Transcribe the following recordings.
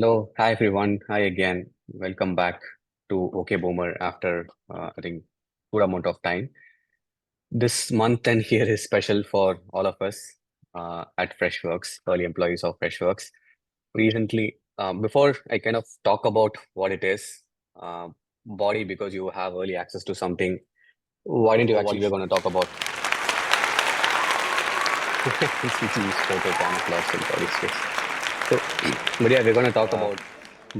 Hello, hi everyone. Hi again. Welcome back to OK Boomer after I think good amount of time. This month and year is special for all of us at Freshworks, early employees of Freshworks. Recently, before I kind of talk about what it is, body, because you have early access to something. Why don't you actually? We're going to talk about. He spoke a camouflage in body space. But yeah, we're going to talk about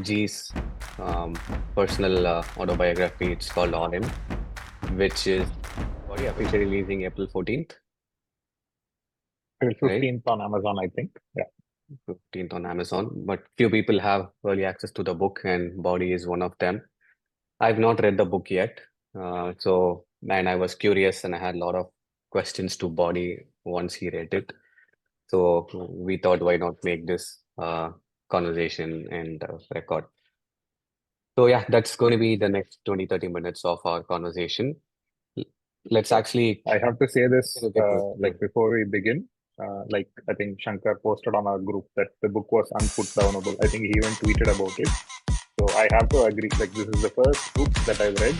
G's personal autobiography. It's called On Him, which is what officially releasing April 14th, Till right? 15th on Amazon, I think. Yeah. 15th on Amazon. But few people have early access to the book, and Body is one of them. I've not read the book yet. And I was curious and I had a lot of questions to Body once he read it. So we thought, why not make this conversation and record? So yeah, that's going to be the next 20-30 minutes of our conversation. L- Let's So actually I have to say this, get to like before we begin, like I think Shankar posted on our group that the book was unputdownable. I think he even tweeted about it. So I have to agree. Like this is the first book that I've read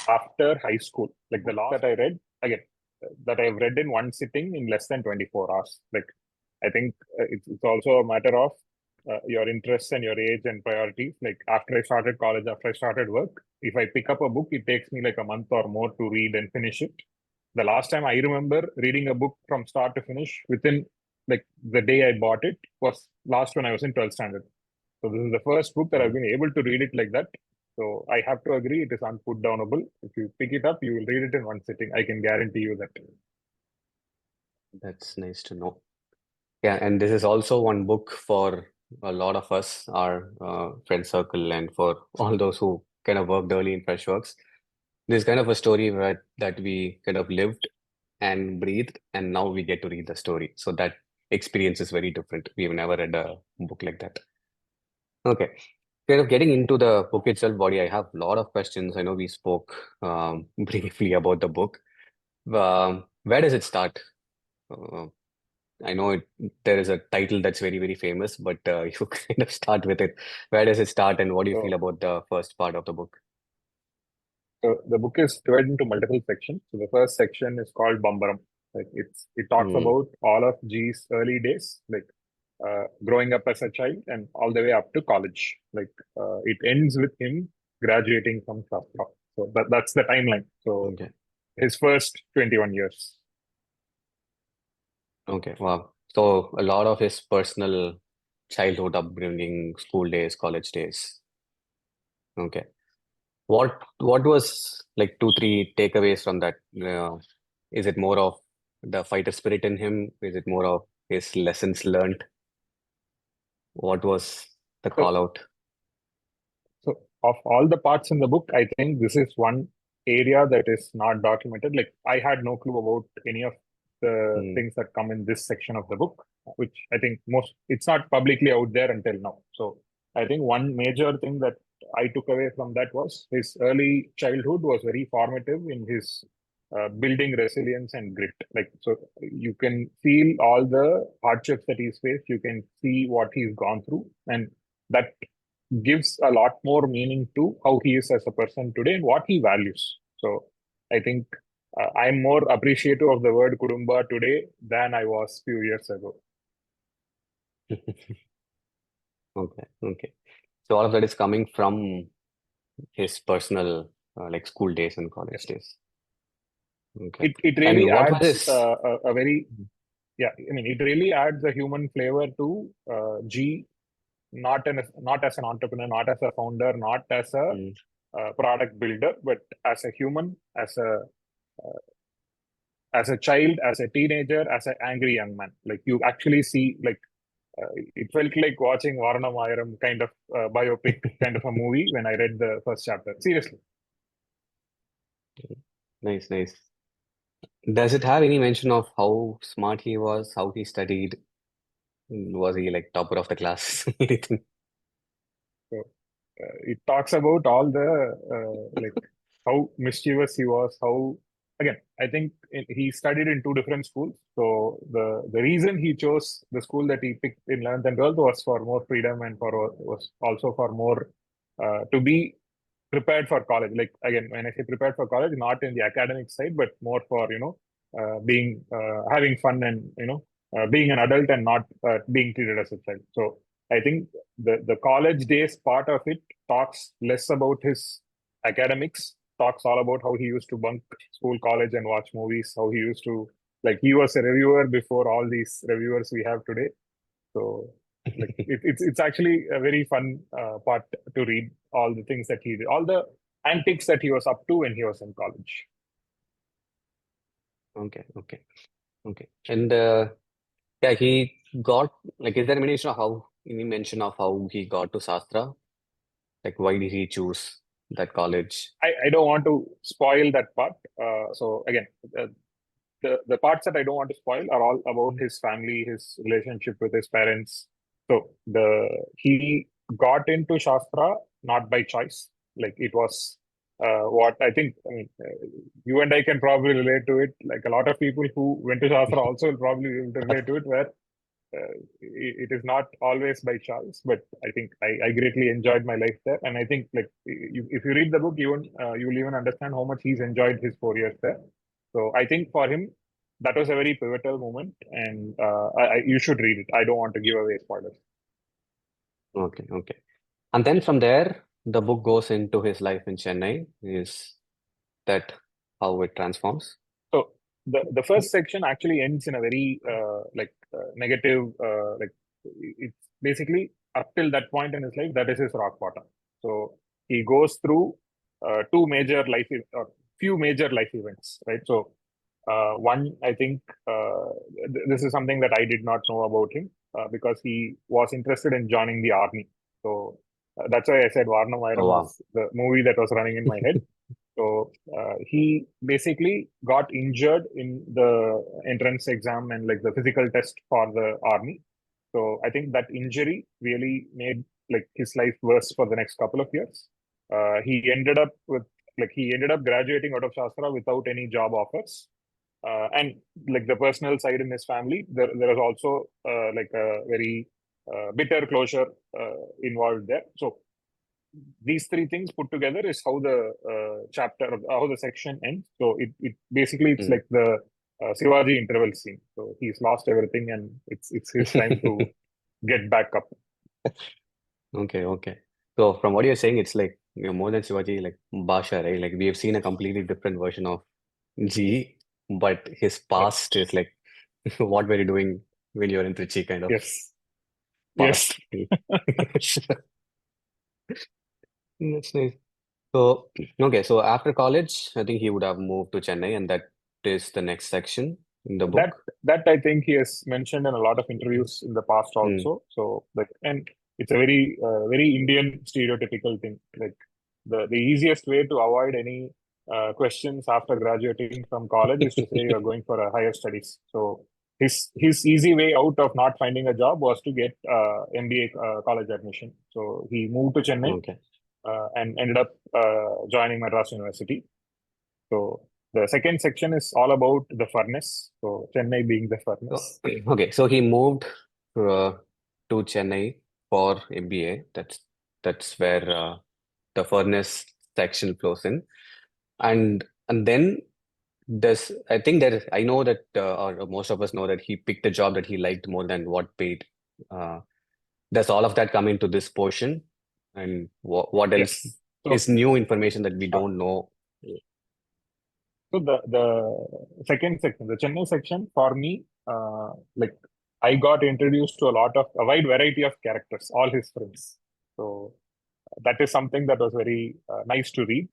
after high school. Like the last that I read again, that I've read in one sitting in less than 24 hours. Like I think it's also a matter of your interests and your age and priorities. Like after I started college, after I started work, if I pick up a book, it takes me like a month or more to read and finish it. The last time I remember reading a book from start to finish within like the day I bought it was last when I was in 12th standard. So this is the first book that I've been able to read it like that. So I have to agree it is unputdownable. If you pick it up, you will read it in one sitting. I can guarantee you that. That's nice to know. Yeah, and this is also one book for a lot of us, our friend circle, and for all those who kind of worked early in Freshworks. This is kind of a story that we kind of lived and breathed, and now we get to read the story. So that experience is very different. We've never read a book like that. Okay. Kind of getting into the book itself, Body, I have a lot of questions. I know we spoke briefly about the book. Where does it start? Uh, I know there is a title that's very, very famous, but you kind of start with it. Where does it start, and what do you feel So, about the first part of the book? so the book is divided into multiple sections. So the first section is called Bambaram. Like it talks Mm, about all of G's early days, like growing up as a child and all the way up to college. Like it ends with him graduating from Shastra. So that's the timeline. So okay. his first 21 years. Okay. Wow. So a lot of his personal childhood upbringing, school days, college days. Okay. What was like two, three takeaways from that? Is it more of the fighter spirit in him? Is it more of his lessons learned? What was the So call out? So, of all the parts in the book, I think this is one area that is not documented. Like, I had no clue about any of the Mm, things that come in this section of the book, which I think it's not publicly out there until now. So, I think one major thing that I took away from that was his early childhood was very formative in his building resilience and grit. Like, so you can feel all the hardships that he's faced, you can see what he's gone through, and that gives a lot more meaning to how he is as a person today and what he values. So I think I'm more appreciative of the word kudumba today than I was few years ago. okay. Okay. So all of that is coming from his personal like school days and college Yes, days. Okay. it And really what was adds this? a very yeah. I mean, it really adds a human flavor to G. Not as an entrepreneur, not as a founder, not as a Mm, product builder, but as a human, as a child, as a teenager, as an angry young man. Like you actually see, like it felt like watching Varna Mayaram kind of biopic kind of a movie when I read the first chapter. Seriously. nice, nice. Does it have any mention of how smart he was, how he studied? Was he like topper of the class? Anything? So it talks about all the like how mischievous he was, how again, I think he studied in two different schools. So the reason he chose the school that he picked in 11th and 12th was for more freedom and was also for more to be prepared for college. Like again, when I say prepared for college, not in the academic side, but more for being having fun and being an adult and not being treated as a child. So I think the college days part of it talks less about his academics, talks all about how he used to bunk school, college, and watch movies. How he used to he was a reviewer before all these reviewers we have today. So like it's actually a very fun part to read all the things that he did, all the antics that he was up to when he was in college. Okay. And yeah, he got like, is there any mention of how he got to Shastra? Like, why did he choose that college? I don't want to spoil that part. So again, the parts that I don't want to spoil are all about his family, his relationship with his parents. So he got into Shastra not by choice. Like it was what I think. I mean, you and I can probably relate to it. Like a lot of people who went to Shastra also will probably be able to relate to it, where it is not always by choice. But I think I greatly enjoyed my life there, and I think like if you read the book, you will even understand how much he's enjoyed his 4 years there. So I think for him, that was a very pivotal moment, and you should read it. I don't want to give away spoilers. Okay. And then from there, the book goes into his life in Chennai. Is that how it transforms? So the first section actually ends in a very negative. It's basically up till that point in his life, that is his rock bottom. So he goes through two major or few major life events, right? So one, I think this is something that I did not know about him because he was interested in joining the army. So that's why I said Varnam Oh, Vairam wow. was the movie that was running in my head. So he basically got injured in the entrance exam and like the physical test for the army. So I think that injury really made like his life worse for the next couple of years. He ended up graduating out of Shastra without any job offers. And like the personal side in his family, there was also like a very bitter closure involved there. So these three things put together is how the how the section ends. So it basically it's like the Shivaji interval scene. So he's lost everything, and it's his time to get back up. Okay. So from what you're saying, it's like more than Shivaji, like Basha, right? Like we have seen a completely different version of G, but his past is like what were you doing when you were in Trichy kind of Yes, yes. past. That's nice. So, okay, so after college, I think he would have moved to Chennai, and that is the next section in the that book. that I think he has mentioned in a lot of interviews in the past Mm. also. So like, and it's a very Indian stereotypical thing. Like the easiest way to avoid any questions after graduating from college is to say you are going for a higher studies. So his easy way out of not finding a job was to get MBA college admission. So he moved to Chennai Okay. and ended up joining Madras University. So the second section is all about the furnace. So Chennai being the So, furnace. okay, so he moved uh, to Chennai for MBA. That's where the furnace section flows in, and then there's I think that I know that or most of us know that he picked a job that he liked more than what paid. Uh, does all of that come into this portion, and what else Yes. So is new information that we uh, don't know? the second section, the Chennai section, for me, like I got introduced to a wide variety of characters, all his friends. So that is something that was very nice to read.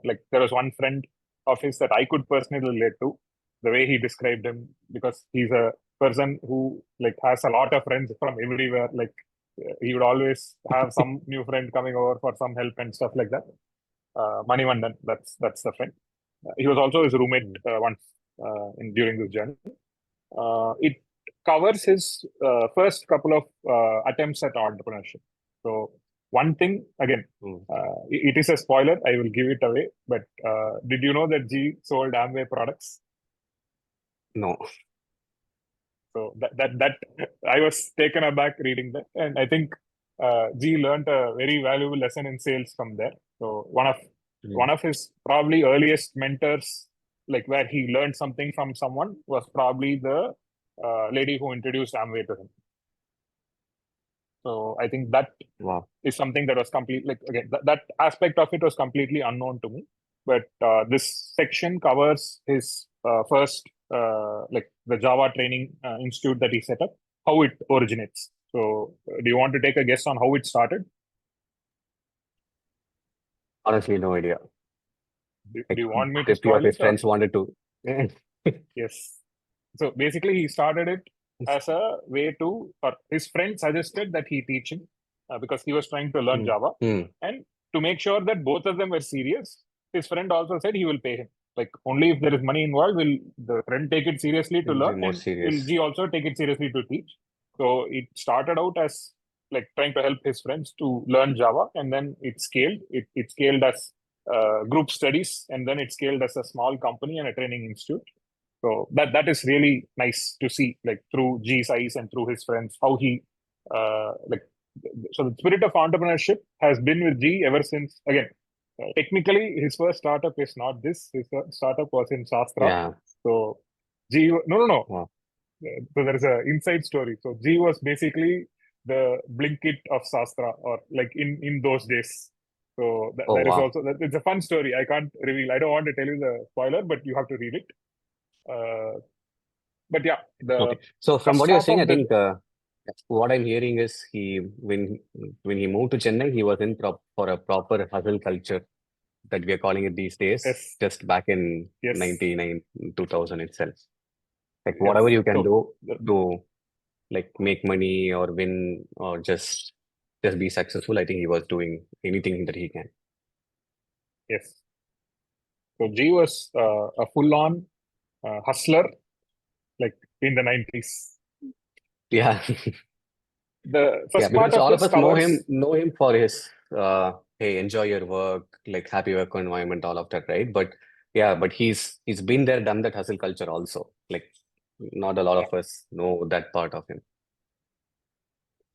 Like there was one friend of his that I could personally relate to, the way he described him, because he's a person who like has a lot of friends from everywhere. Like he would always have some new friend coming over for some help and stuff like that. Manivandan, that's the friend. He was also his roommate once during this journey. It covers his first couple of attempts at entrepreneurship. So one thing again, it is a spoiler. I will give it away. But did you know that G sold Amway products? No. So that I was taken aback reading that, and I think G learned a very valuable lesson in sales from there. So one of his probably earliest mentors, like where he learned something from someone, was probably the lady who introduced Amway to him. So I think that is something that was complete. Like again, that aspect of it was completely unknown to me. But this section covers his first, like the Java training institute that he set up, how it originates. So, do you want to take a guess on how it started? Honestly, no idea. Do you want me to A few of spoil his it? friends wanted to. Yes. So basically, he started it as a way to, or his friend suggested that he teach him because he was trying to learn Java. And to make sure that both of them were serious, his friend also said he will pay him. Like only if there is money involved, will the friend take it seriously to learn, and will G also take it seriously to teach. So it started out as like trying to help his friends to learn Java, and then it scaled. It scaled as group studies, and then it scaled as a small company and a training institute. So that is really nice to see, like through G's eyes and through his friends, how he like. So the spirit of entrepreneurship has been with G ever since. Again, technically, his first startup is not this. His first startup was in Shastra. Yeah. So G, no. Wow. So there is an inside story. So G was basically the Blinkit of Shastra, or like in those days. So there is also it's a fun story. I can't reveal. I don't want to tell you the spoiler, but you have to read it. But yeah, so from what you're saying, I think what I'm hearing is when he moved to Chennai, he was in for a proper hustle culture that we are calling it these days. Yes. Just back in Yes. 99, 2000 itself. Like whatever you can do to like make money or win or just be successful. I think he was doing anything that he can. Yes. So G was a full-on hustler, like in the 90s. Yeah. The first part because of all of this us know covers. him for his hey, enjoy your work, like happy work environment, all of that, right? But he's been there, done that hustle culture also. Like not a lot of us know that part of him.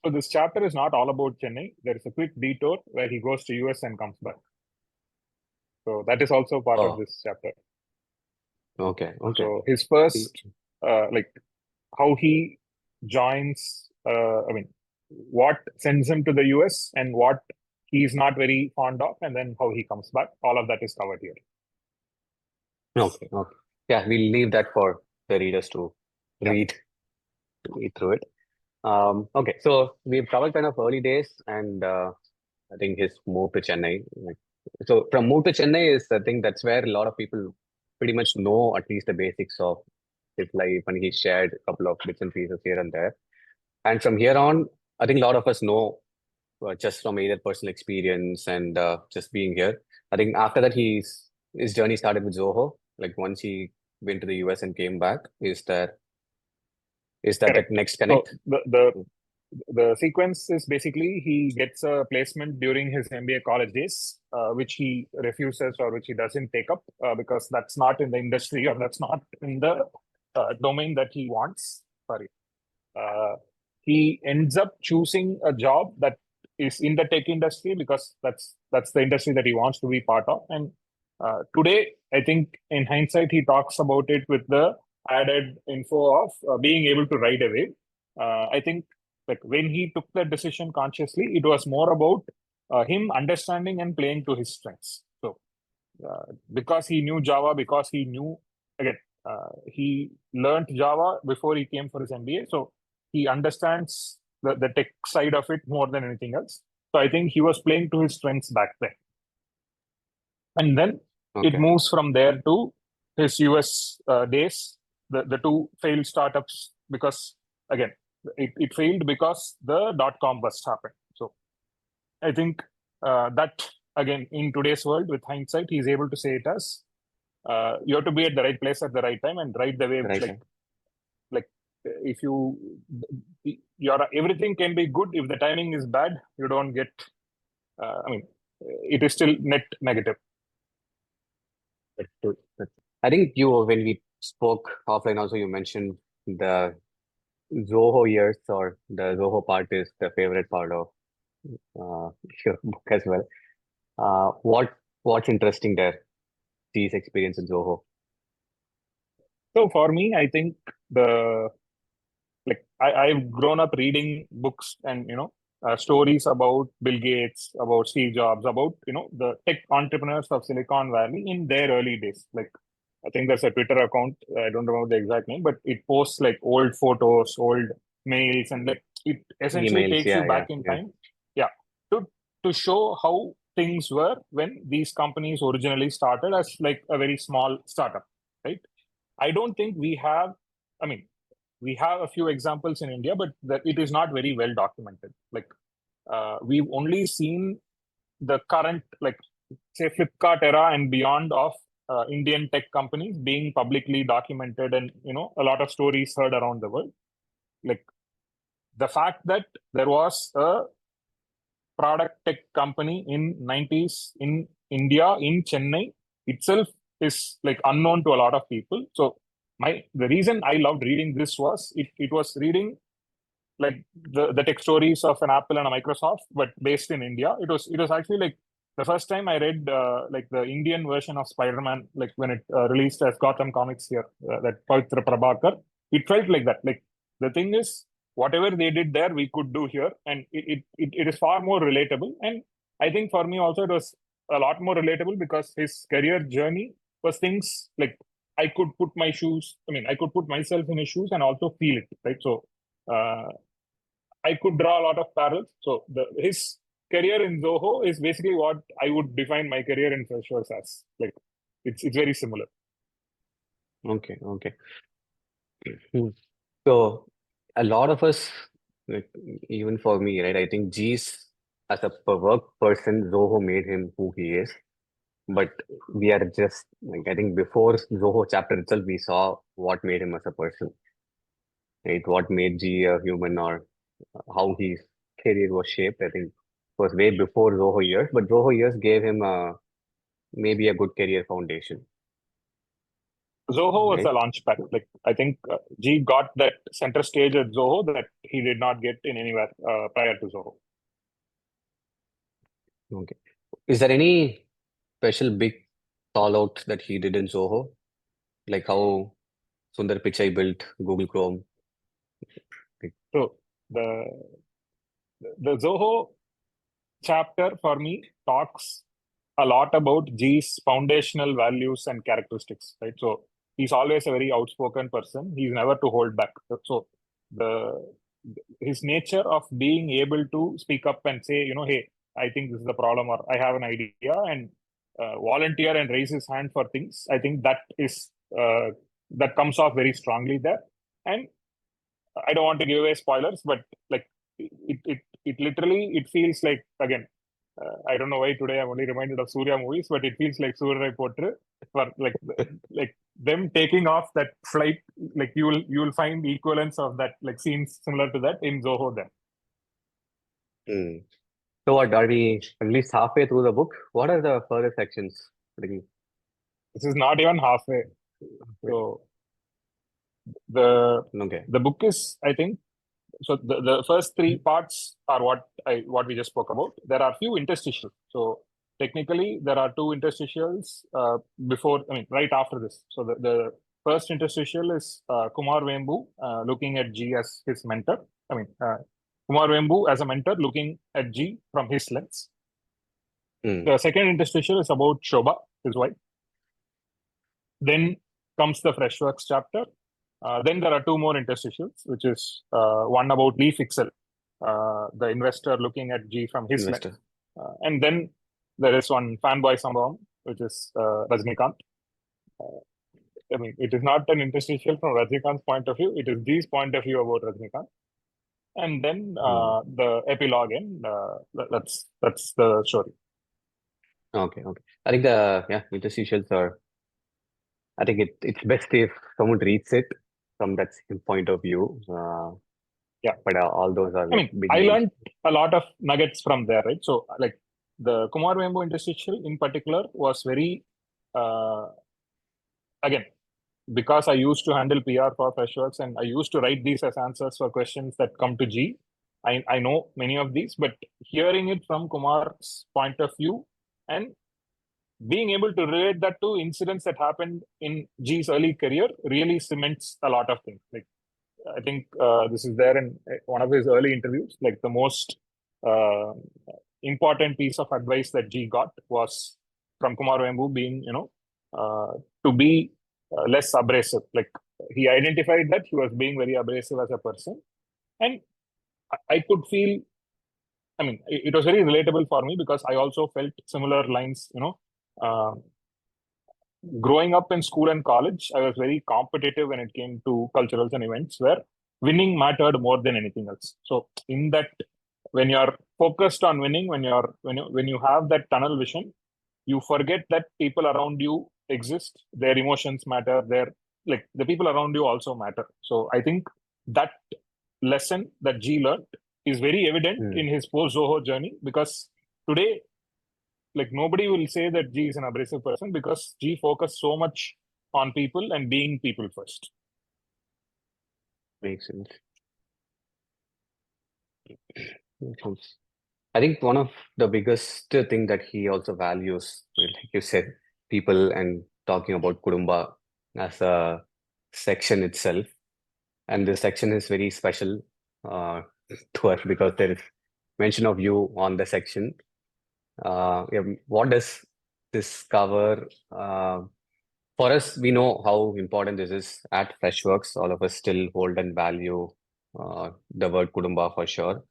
So this chapter is not all about Chennai. There is a quick detour where he goes to US and comes back. So that is also part of this chapter. Okay. So his first, like how he joins, I mean, what sends him to the US and what he's not very fond of, and then how he comes back. All of that is covered here. Okay. Yeah, we'll leave that for the readers to read through it. Okay, so we've covered kind of early days and I think his move to Chennai. So from move to Chennai is I think that's where a lot of people pretty much know at least the basics of his life, and he shared a couple of bits and pieces here and there. And from here on, I think a lot of us know just from either personal experience and just being here. I think after that, his journey started with Zoho. Like once he went to the US and came back, is that the next connect? So the sequence is basically he gets a placement during his MBA college days, which he refuses or which he doesn't take up because that's not in the industry or that's not in the domain that he wants. Sorry. He ends up choosing a job that is in the tech industry because that's the industry that he wants to be part of. And today, I think in hindsight, he talks about it with the added info of being able to ride a wave. I think like when he took that decision consciously, it was more about him understanding and playing to his strengths. So because he knew Java, because he knew again, he learned Java before he came for his MBA. So he understands the tech side of it more than anything else. So I think he was playing to his strengths back then. And then it moves from there to his US days, the two failed startups, because again, it failed because the dot-com bust happened. So I think that, again, in today's world, with hindsight, he's able to say it as you have to be at the right place at the right time and ride the wave. Like if your everything can be good. If the timing is bad, you don't get I mean, it is still net negative. I think when we spoke offline also, you mentioned the Zoho years, or the Zoho part is the favorite part of your book as well. What's interesting there? These experience in Zoho. So for me, I think I've grown up reading books and stories about Bill Gates, about Steve Jobs, about the tech entrepreneurs of Silicon Valley in their early days. Like, I think there's a Twitter account, I don't remember the exact name, but it posts like old photos, old mails, and like it essentially Emails, takes you back yeah. in time, yeah, to show how things were when these companies originally started as like a very small startup, right? I don't think we have, I mean, we have a few examples in India, but that it is not very well documented. Like, we've only seen the current, like, say, Flipkart era and beyond of Indian tech companies being publicly documented, and a lot of stories heard around the world. Like, the fact that there was a product tech company in 90s in India, in Chennai itself, is like unknown to a lot of people. So the reason I loved reading this was it was reading like the tech stories of an Apple and a Microsoft, but based in India. It was actually like the first time I read like the Indian version of Spider-Man, like when it released as Gotham Comics here, that Pavitra Prabhakar. It felt like that. Like, the thing is, whatever they did there, we could do here, and it is far more relatable. And I think for me also, it was a lot more relatable because his career journey was things like I could put my shoes. I mean, I could put myself in his shoes and also feel it, right? So. I could draw a lot of parallels. So his career in Zoho is basically what I would define my career in Freshworks as. Like, it's very similar. Okay. So a lot of us, like, even for me, right? I think G's as a work person, Zoho made him who he is. But we are just like, I think before Zoho chapter itself, we saw what made him as a person, right? What made G a human, or how his career was shaped. I think was way before Zoho years, but Zoho years gave him maybe a good career foundation, Zoho was a right? launch pad. Like, I think G got that center stage at Zoho that he did not get in anywhere prior to Zoho. Okay. Is there any special big call out that he did in Zoho? Like how Sundar Pichai built Google Chrome? So the Zoho chapter for me talks a lot about G's foundational values and characteristics, right? So he's always a very outspoken person. He's never to hold back. So the his nature of being able to speak up and say, hey, I think this is the problem, or I have an idea, and volunteer and raise his hand for things. I think that comes off very strongly there. And I don't want to give away spoilers, but like it literally, it feels like, again, I don't know why today I'm only reminded of Surya movies, but it feels like Surya Potre, for like them taking off that flight. Like, you will find equivalents of that, like scenes similar to that in Zoho then. Hmm. So what are we at least halfway through the book? What are the further sections? Like, This is not even halfway. So the okay. the book is, I think, so the first three parts are what we just spoke about. There are few interstitials. So technically, there are two interstitials right after this. So the first interstitial is Kumar Vembu looking at G as his mentor. Kumar Vembu as a mentor looking at G from his lens. Hmm. The second interstitial is about Shobha, his wife. Then comes the Freshworks chapter. Then there are two more interstitials, which is one about Lee Fixel, the investor looking at G from his lens. Investor. And then there is one fanboy Sambhavam, which is Rajnikant. It is not an interstitial from Rajnikant's point of view. It is G's point of view about Rajnikant. And then the epilogue, and that's the story. Okay. I think interstitials are. I think it's best if someone reads it from that same point of view. Yeah. But all those are like big I names. learned a lot of nuggets from there, right? So, like, the Kumar Wembu interstitial in particular was very, again, because I used to handle PR for Freshworks and I used to write these as answers for questions that come to G. I know many of these, but hearing it from Kumar's point of view and being able to relate that to incidents that happened in G's early career really cements a lot of things. Like, I think this is there in one of his early interviews. Like, the most uh, important piece of advice that G got was from Kumar Wembu being, to be less abrasive. Like, he identified that he was being very abrasive as a person. And I could feel, I mean, it was very relatable for me because I also felt similar lines, growing up in school and college, I was very competitive when it came to culturals and events where winning mattered more than anything else. So in that, when you're focused on winning, when you have that tunnel vision, you forget that people around you exist, their emotions matter, like the people around you also matter. So I think that lesson that G learned is very evident in his post Zoho journey, because today, like, nobody will say that G is an abrasive person because G focused so much on people and being people first. Makes sense. I think one of the biggest thing that he also values, like you said, people, and talking about kudumba as a section itself. And this section is very special to us because there is mention of you on the section. Yeah, what does this cover? For us, we know how important this is at Freshworks. All of us still hold and value the word kudumba for sure.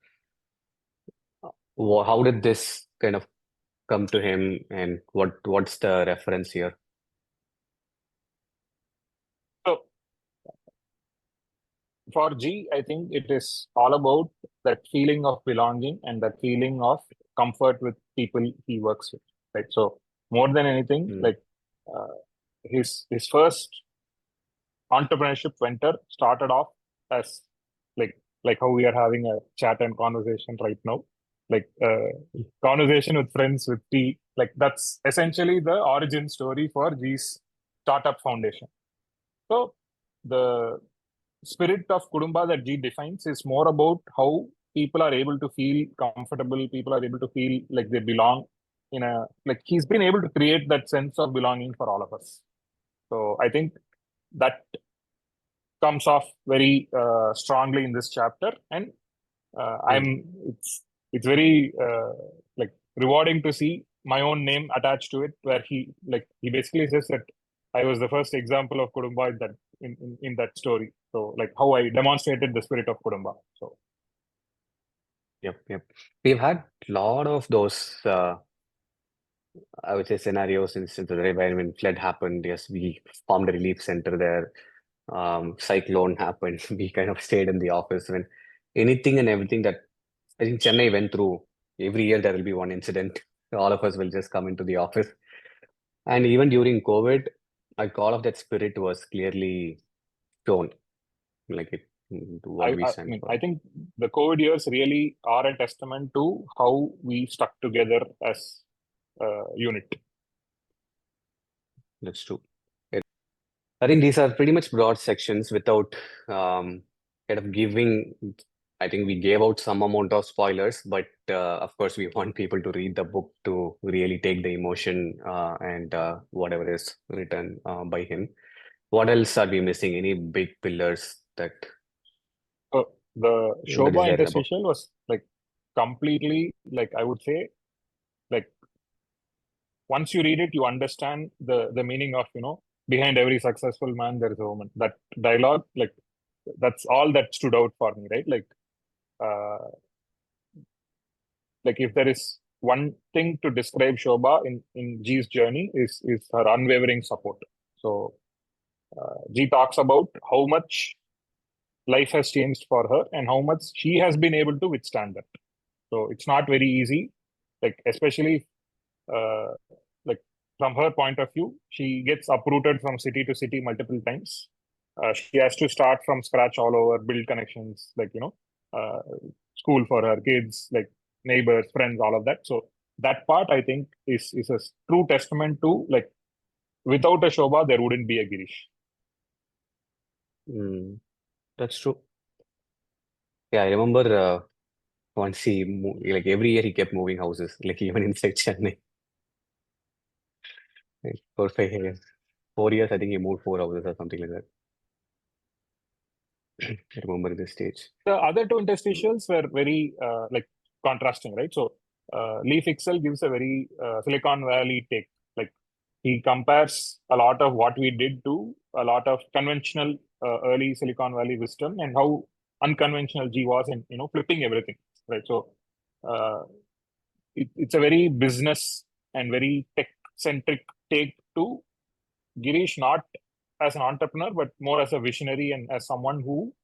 How did this kind of come to him, and what's the reference here? So for G, I think it is all about that feeling of belonging and that feeling of comfort with people he works with. Right. So more than anything, like his first entrepreneurship venture started off as like how we are having a chat and conversation right now, like conversation with friends with tea. Like, that's essentially the origin story for G's startup foundation. So the spirit of kudumba that G defines is more about how people are able to feel comfortable, people are able to feel like they belong in a, like, he's been able to create that sense of belonging for all of us. So I think that comes off very strongly in this chapter, and it's very like rewarding to see my own name attached to it, where he basically says that I was the first example of kudumba in that story. So, like, how I demonstrated the spirit of kudumba. So Yep. We've had a lot of those, I would say, scenarios, instances where when flood happened, yes, we formed a relief center there. Cyclone happened, we kind of stayed in the office. When anything and everything that I think Chennai went through, every year there will be one incident. All of us will just come into the office. And even during COVID, like, all of that spirit was clearly shown, like what we I stand mean, for. I think the COVID years really are a testament to how we stuck together as a unit. That's true. I think these are pretty much broad sections without kind of giving. I think we gave out some amount of spoilers, but of course, we want people to read the book to really take the emotion and whatever is written by him. What else are we missing? Any big pillars that The that is Shobha there in the book? interstitial was like completely, like, I would say, like, once you read it, you understand the meaning of, behind every successful man there is a woman. That dialogue, like, that's all that stood out for me, right? Uh, like, if there is one thing to describe Shobha in G's journey is her unwavering support. So G talks about how much life has changed for her and how much she has been able to withstand that. So it's not very easy, like, especially uh, like, from her point of view, she gets uprooted from city to city multiple times. She has to start from scratch all over, build connections, like, school for her kids, like neighbors, friends, all of that. So that part I think is a true testament to, like, without a Shobha, there wouldn't be a Girish. That's true. Yeah, I remember once like every year he kept moving houses, like even inside Chennai. Like, for 5 years, 4 years, I think he moved 4 houses or something like that. I remember this stage. The other two interstitials were very like contrasting, right? So Leaf Excel gives a very Silicon Valley take. Like, he compares a lot of what we did to a lot of conventional early Silicon Valley wisdom, and how unconventional G was in, flipping everything, right? So uh, it's a very business and very tech centric take to Girish, not as an entrepreneur, but more as a visionary and as someone who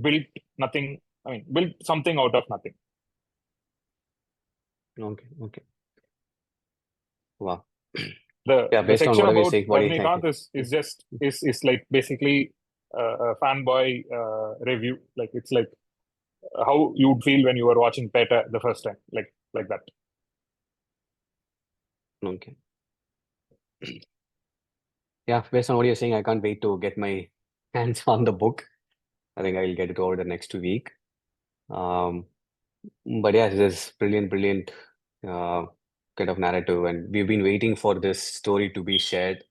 built nothing. I mean, built something out of nothing. Okay, okay. Wow. The Yeah, the based on section whatever you're about saying, what do you think? Rajnikant is like basically a fanboy review. Like, it's like how you'd feel when you were watching Peta the first time, like that. Okay. Yeah, based on what you're saying, I can't wait to get my hands on the book. I think I'll get it over the next week. Um, but yeah, this is brilliant uh, kind of narrative, and we've been waiting for this story to be shared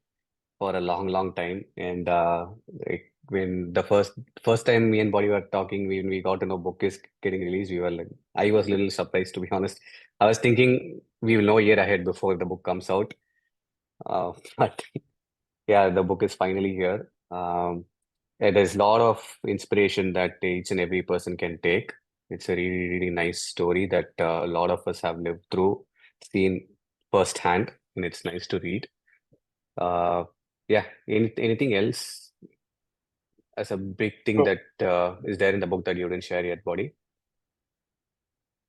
for a long time. And like when the first time me and Body were talking, when we got to know book is getting released, we were like, I was a little surprised, to be honest. I was thinking we will know a year ahead before the book comes out. But yeah, the book is finally here. There's a lot of inspiration that each and every person can take. It's a really nice story that a lot of us have lived through, seen firsthand, and it's nice to read. Uh, yeah, anything else as a big thing So, that is there in the book that you didn't share yet, Body?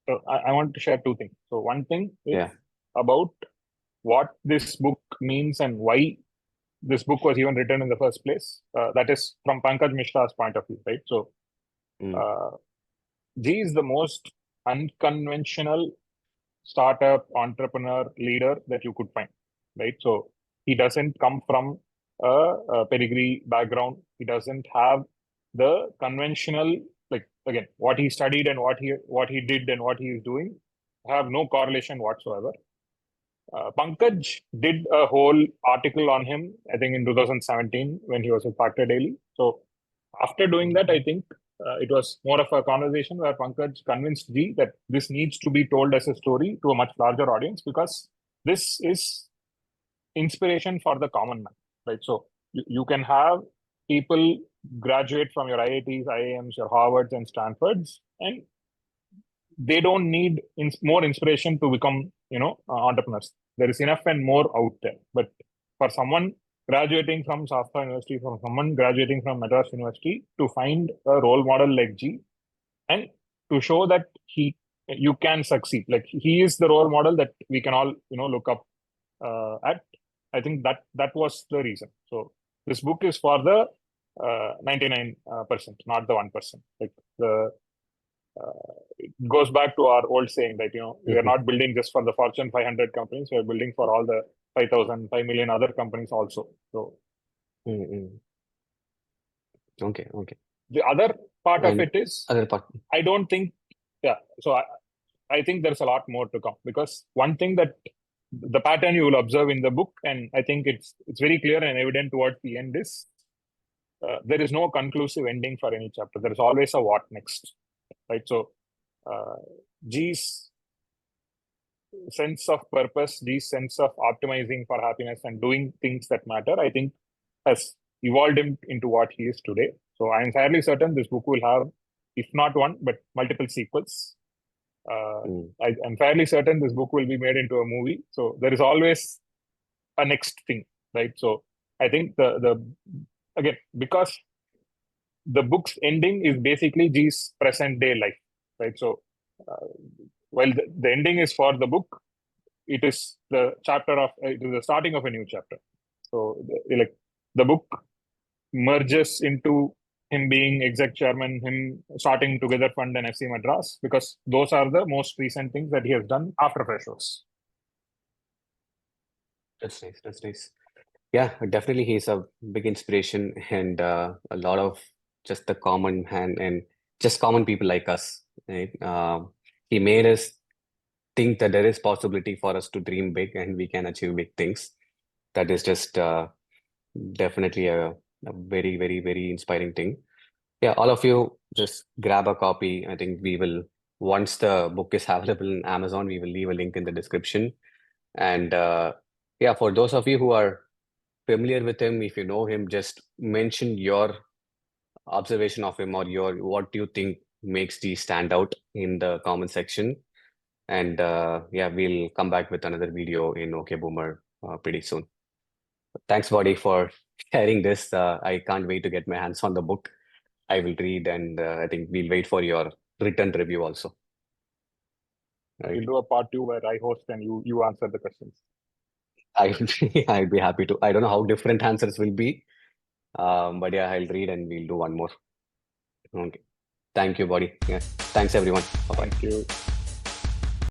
I want to share two things. So one thing is Yeah. about what this book means and why this book was even written in the first place. That is from Pankaj Mishra's point of view, right? So Mm. uh, G is the most unconventional startup entrepreneur leader that you could find, right? So he doesn't come from a pedigree background. He doesn't have the conventional, like, again, what he studied and what he did and what he is doing have no correlation whatsoever. Pankaj did a whole article on him, I think in 2017 when he was with Factor Daily. So after doing that, I think it was more of a conversation where Pankaj convinced G that this needs to be told as a story to a much larger audience, because this is inspiration for the common man, right? So you can have people graduate from your IITs, IIMs, your Harvards and Stanfords, and they don't need more inspiration to become, entrepreneurs. There is enough and more out there. But for someone graduating from Shastra University, for someone graduating from Madras University, to find a role model like G, and to show that you can succeed, like he is the role model that we can all, look up at. I think that was the reason. So this book is for the 99%, not the 1%. Like, it goes back to our old saying that, we are Mhm. not building just for the Fortune 500 companies. We are building for all the 5,000, 5 million other companies also. So Mm-mm. Okay. the other part of And it is, other part. I don't think, yeah. So I think there's a lot more to come, because one thing that the pattern you will observe in the book, and I think it's very clear and evident towards the end, is there is no conclusive ending for any chapter. There is always a what next, right? So uh, G's sense of purpose, G's sense of optimizing for happiness and doing things that matter, I think has evolved him into what he is today. So I'm fairly certain this book will have, if not one, but multiple sequels. Mm. I'm fairly certain this book will be made into a movie. So there is always a next thing, right? So I think the again, because the book's ending is basically G's present day life, right? So uh, while the ending is for the book, it is the starting of a new chapter. So like the book merges into him being exec chairman, him starting Together Fund and FC Madras, because those are the most recent things that he has done after Freshworks. That's nice. That's nice. Yeah, definitely he's a big inspiration and a lot of just the common man and just common people like us, right? He made us think that there is possibility for us to dream big and we can achieve big things. That is just definitely a very, very, very inspiring thing. Yeah, all of you just grab a copy. I think we will, once the book is available in Amazon, we will leave a link in the description. And yeah, for those of you who are familiar with him, if you know him, just mention your observation of him or your what do you think makes the stand out in the comment section. And yeah, we'll come back with another video in OK Boomer pretty soon. Thanks, buddy, for sharing this. I can't wait to get my hands on the book. I will read, and I think we'll wait for your written review also. Right? We'll do a part 2 where I host and you answer the questions. I'll be happy to. I don't know how different answers will be, but yeah, I'll read and we'll do one more. Okay. Thank you, buddy. Yeah. Thanks, everyone. Bye-bye. Thank you.